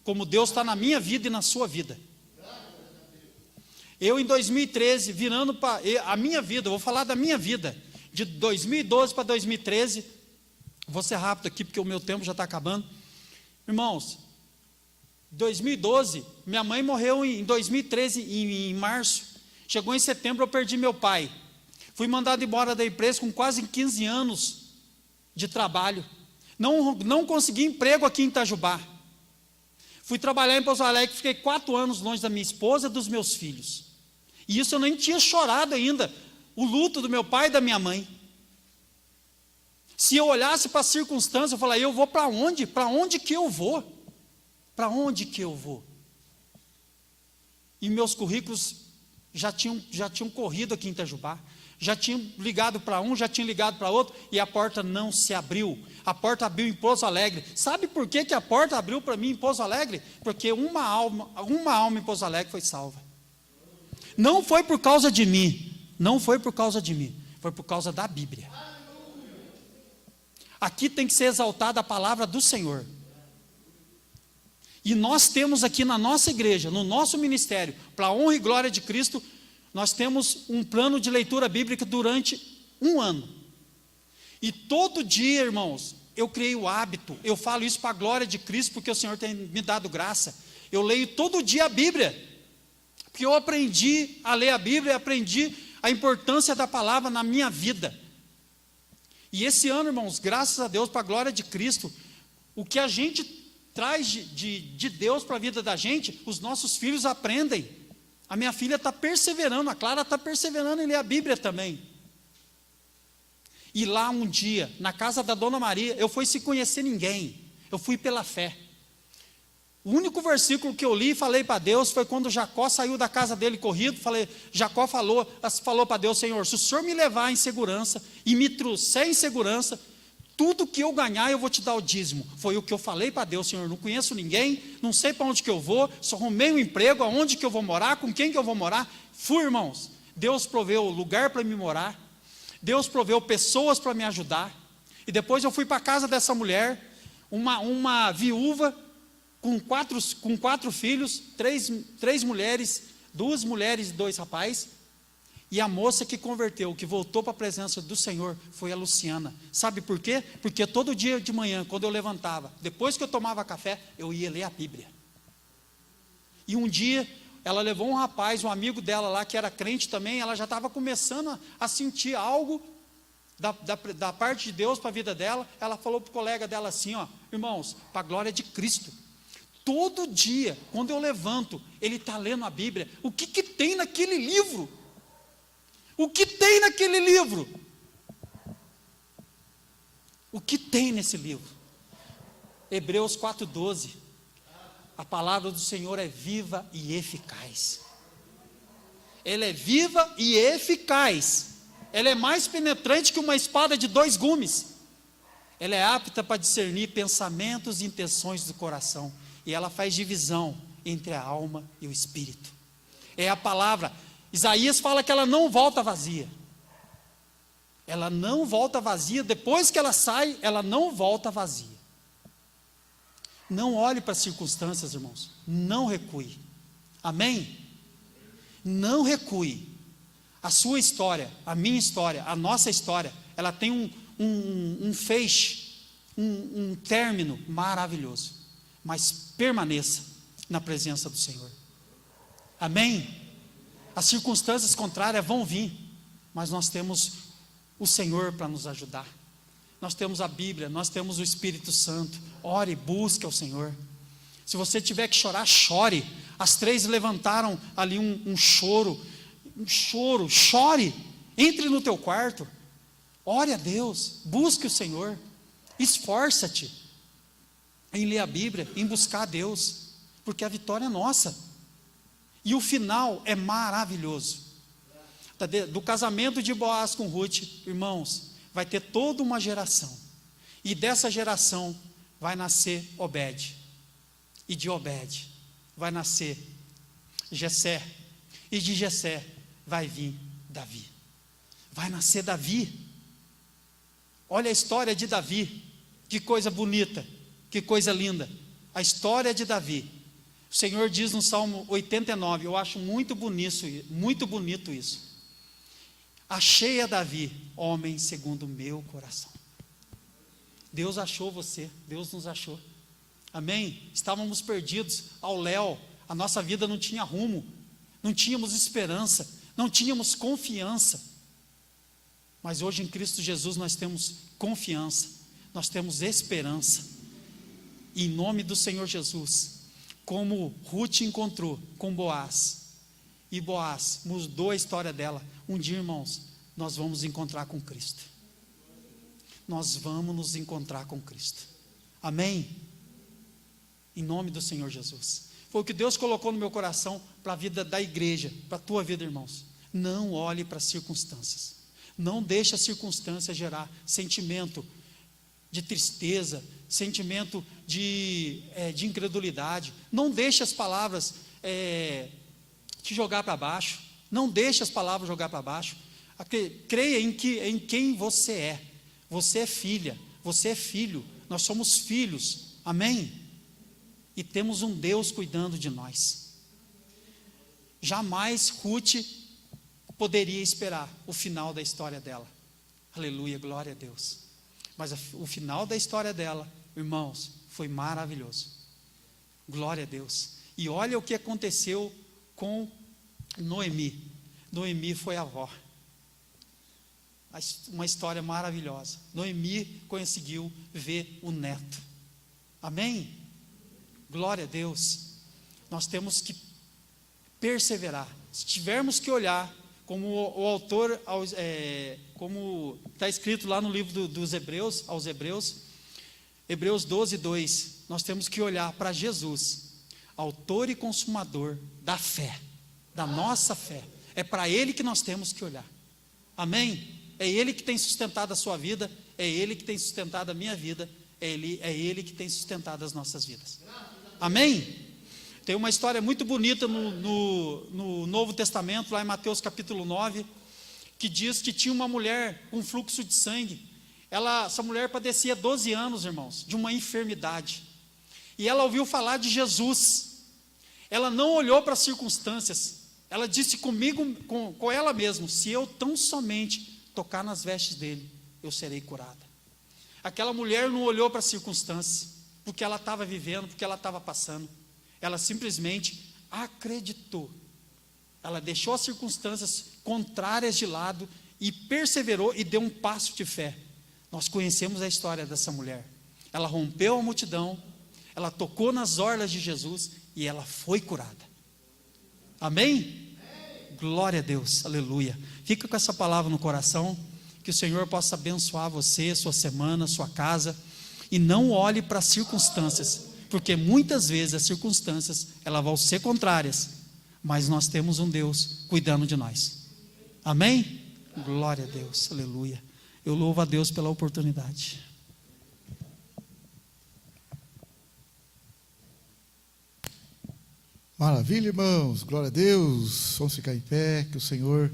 como Deus está na minha vida e na sua vida. Eu em 2013, virando para a minha vida, eu vou falar da minha vida, de 2012 para 2013, vou ser rápido aqui porque o meu tempo já está acabando. Irmãos, 2012, minha mãe morreu em 2013, em março. Chegou em setembro, eu perdi meu pai. Fui mandado embora da empresa com quase 15 anos de trabalho. Não consegui emprego aqui em Itajubá. Fui trabalhar em Pouso Alegre, fiquei 4 anos longe da minha esposa e dos meus filhos. E isso eu nem tinha chorado ainda, o luto do meu pai e da minha mãe. Se eu olhasse para as circunstâncias, eu falaria, eu vou para onde? Para onde que eu vou? Para onde que eu vou? E meus currículos já tinham corrido aqui em Itajubá. Já tinham ligado para um, já tinham ligado para outro, e a porta não se abriu. A porta abriu em Pouso Alegre. Sabe por que a porta abriu para mim em Pouso Alegre? Porque uma alma em Pouso Alegre foi salva. Não foi por causa de mim, não foi por causa de mim, foi por causa da Bíblia. Aqui tem que ser exaltada a palavra do Senhor. E nós temos aqui na nossa igreja, no nosso ministério, para a honra e glória de Cristo, nós temos um plano de leitura bíblica durante 1 ano. E todo dia, irmãos, eu criei o hábito, eu falo isso para a glória de Cristo, porque o Senhor tem me dado graça. Eu leio todo dia a Bíblia, porque eu aprendi a ler a Bíblia, aprendi a importância da palavra na minha vida. E esse ano, irmãos, graças a Deus, para a glória de Cristo, o que a gente traz de Deus para a vida da gente, os nossos filhos aprendem. A minha filha está perseverando, a Clara está perseverando em ler a Bíblia também. E lá um dia, na casa da Dona Maria, eu fui sem conhecer ninguém, eu fui pela fé. O único versículo que eu li e falei para Deus foi quando Jacó saiu da casa dele corrido. Jacó falou para Deus, Senhor, se o Senhor me levar em segurança e me trouxer em segurança, tudo que eu ganhar eu vou te dar o dízimo. Foi o que eu falei para Deus, Senhor, não conheço ninguém, não sei para onde que eu vou, só arrumei um emprego, aonde que eu vou morar, com quem que eu vou morar. Fui, irmãos, Deus proveu lugar para me morar, Deus proveu pessoas para me ajudar. E depois eu fui para a casa dessa mulher, uma viúva, com quatro filhos, três mulheres, 2 mulheres e 2 rapazes, e a moça que converteu, que voltou para a presença do Senhor, foi a Luciana. Sabe por quê? Porque todo dia de manhã, quando eu levantava, depois que eu tomava café, eu ia ler a Bíblia. E um dia, ela levou um rapaz, um amigo dela lá, que era crente também, ela já estava começando a sentir algo da parte de Deus para a vida dela. Ela falou para o colega dela assim, ó, irmãos, para a glória de Cristo, todo dia, quando eu levanto, ele está lendo a Bíblia. O que tem naquele livro? O que tem naquele livro? O que tem nesse livro? Hebreus 4:12. A palavra do Senhor é viva e eficaz. Ela é viva e eficaz. Ela é mais penetrante que uma espada de 2 gumes. Ela é apta para discernir pensamentos e intenções do coração. E ela faz divisão entre a alma e o espírito. É a palavra. Isaías fala que ela não volta vazia. Ela não volta vazia. Depois que ela sai, ela não volta vazia. Não olhe para as circunstâncias, irmãos. Não recue. Amém? Não recue. A sua história, a minha história, a nossa história, ela tem um feixe, um término maravilhoso. Mas permaneça na presença do Senhor. Amém? As circunstâncias contrárias vão vir, mas nós temos o Senhor para nos ajudar. Nós temos a Bíblia, nós temos o Espírito Santo. Ore, busque ao Senhor. Se você tiver que chorar, chore. As 3 levantaram ali um choro, chore. Entre no teu quarto, ore a Deus, busque o Senhor, esforça-te em ler a Bíblia, em buscar a Deus, porque a vitória é nossa. E o final é maravilhoso. Do casamento de Boaz com Ruth, irmãos, vai ter toda uma geração. E dessa geração vai nascer Obed. E de Obed vai nascer Jessé. E de Jessé vai vir Davi. Vai nascer Davi. Olha a história de Davi. Que coisa bonita, que coisa linda. A história de Davi. O Senhor diz no Salmo 89, eu acho muito bonito isso. Achei a Davi, homem segundo o meu coração. Deus achou você, Deus nos achou. Amém? Estávamos perdidos ao léu, a nossa vida não tinha rumo, não tínhamos esperança, não tínhamos confiança. Mas hoje em Cristo Jesus nós temos confiança, nós temos esperança. E em nome do Senhor Jesus, como Ruth encontrou com Boaz, e Boaz mudou a história dela, um dia, irmãos, nós vamos encontrar com Cristo. Nós vamos nos encontrar com Cristo. Amém? Em nome do Senhor Jesus. Foi o que Deus colocou no meu coração para a vida da igreja, para a tua vida, irmãos. Não olhe para as circunstâncias. Não deixe a circunstância gerar sentimento de tristeza, sentimento de incredulidade. Não deixe as palavras te jogar para baixo. Não deixe as palavras jogar para baixo. Creia em quem você é. Você é filha, você é filho. Nós somos filhos. Amém? E temos um Deus cuidando de nós. Jamais Ruth poderia esperar o final da história dela. Aleluia, glória a Deus. Mas o final da história dela, irmãos, foi maravilhoso. Glória a Deus. E olha o que aconteceu com Noemi. Noemi foi avó. Uma história maravilhosa. Noemi conseguiu ver o neto. Amém? Glória a Deus. Nós temos que perseverar. Se tivermos que olhar, como o autor, como está escrito lá no livro dos Hebreus, aos Hebreus, Hebreus 12, 2, nós temos que olhar para Jesus, autor e consumador da fé, da nossa fé. É para Ele que nós temos que olhar. Amém? É Ele que tem sustentado a sua vida, é Ele que tem sustentado a minha vida, é Ele que tem sustentado as nossas vidas. Amém? Tem uma história muito bonita no Novo Testamento, lá em Mateus capítulo 9, que diz que tinha uma mulher com fluxo de sangue. Essa mulher padecia 12 anos, irmãos, de uma enfermidade. E ela ouviu falar de Jesus. Ela não olhou para as circunstâncias. Ela disse comigo, com ela mesma: se eu tão somente tocar nas vestes dele, eu serei curada. Aquela mulher não olhou para as circunstâncias, porque ela estava vivendo, porque ela estava passando. Ela simplesmente acreditou. Ela deixou as circunstâncias contrárias de lado e perseverou e deu um passo de fé. Nós conhecemos a história dessa mulher. Ela rompeu a multidão, ela tocou nas orlas de Jesus e ela foi curada. Amém? Glória a Deus, aleluia. Fica com essa palavra no coração, que o Senhor possa abençoar você, sua semana, sua casa, e não olhe para as circunstâncias, porque muitas vezes as circunstâncias, elas vão ser contrárias, mas nós temos um Deus cuidando de nós. Amém? Glória a Deus, aleluia. Eu louvo a Deus pela oportunidade. Maravilha, irmãos, glória a Deus. Vamos ficar em pé, que o Senhor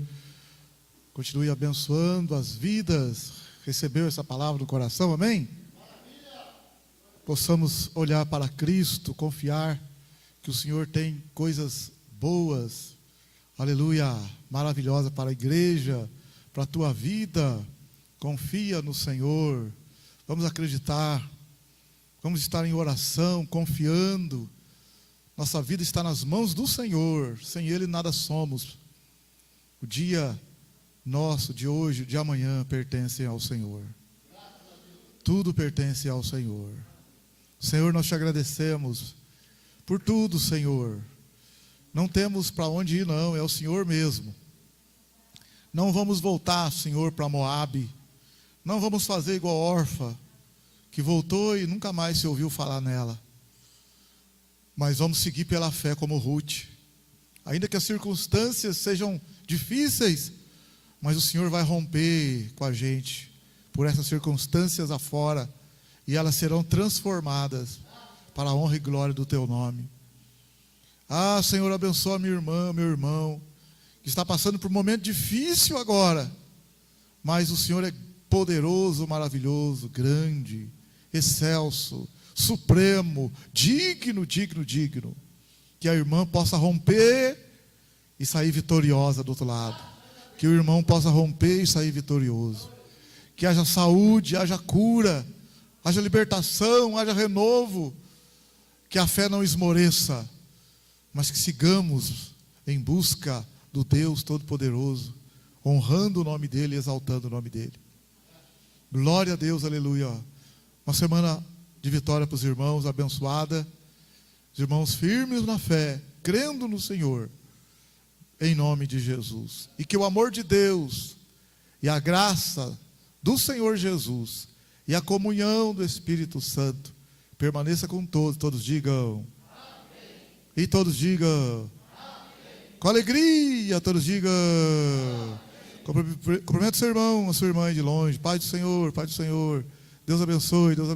continue abençoando as vidas. Recebeu essa palavra no coração, amém? Possamos olhar para Cristo, confiar que o Senhor tem coisas boas, aleluia, maravilhosa para a igreja, para a tua vida. Confia no Senhor, vamos acreditar, vamos estar em oração, confiando. Nossa vida está nas mãos do Senhor, sem Ele nada somos. O dia nosso, de hoje, de amanhã, pertence ao Senhor. Tudo pertence ao Senhor. Senhor, nós te agradecemos por tudo, Senhor. Não temos para onde ir, não, é o Senhor mesmo. Não vamos voltar, Senhor, para Moabe. Não vamos fazer igual Orfa, que voltou e nunca mais se ouviu falar nela. Mas vamos seguir pela fé como Ruth. Ainda que as circunstâncias sejam difíceis, mas o Senhor vai romper com a gente por essas circunstâncias afora, e elas serão transformadas para a honra e glória do teu nome. Ah, Senhor, abençoa minha irmã, meu irmão, que está passando por um momento difícil agora, mas o Senhor é poderoso, maravilhoso, grande, excelso, supremo, digno. Que a irmã possa romper e sair vitoriosa do outro lado. Que o irmão possa romper e sair vitorioso. Que haja saúde, haja cura, haja libertação, haja renovo. Que a fé não esmoreça, mas que sigamos em busca do Deus Todo-Poderoso, honrando o nome dEle e exaltando o nome dEle. Glória a Deus, aleluia. Uma semana de vitória para os irmãos, abençoada. Os irmãos firmes na fé, crendo no Senhor, em nome de Jesus. E que o amor de Deus e a graça do Senhor Jesus e a comunhão do Espírito Santo permaneça com todos. Todos digam amém. E todos digam amém. Com alegria, todos digam amém. Cumprimento seu irmão, a sua irmã aí de longe. Pai do Senhor, Pai do Senhor. Deus abençoe, Deus abençoe.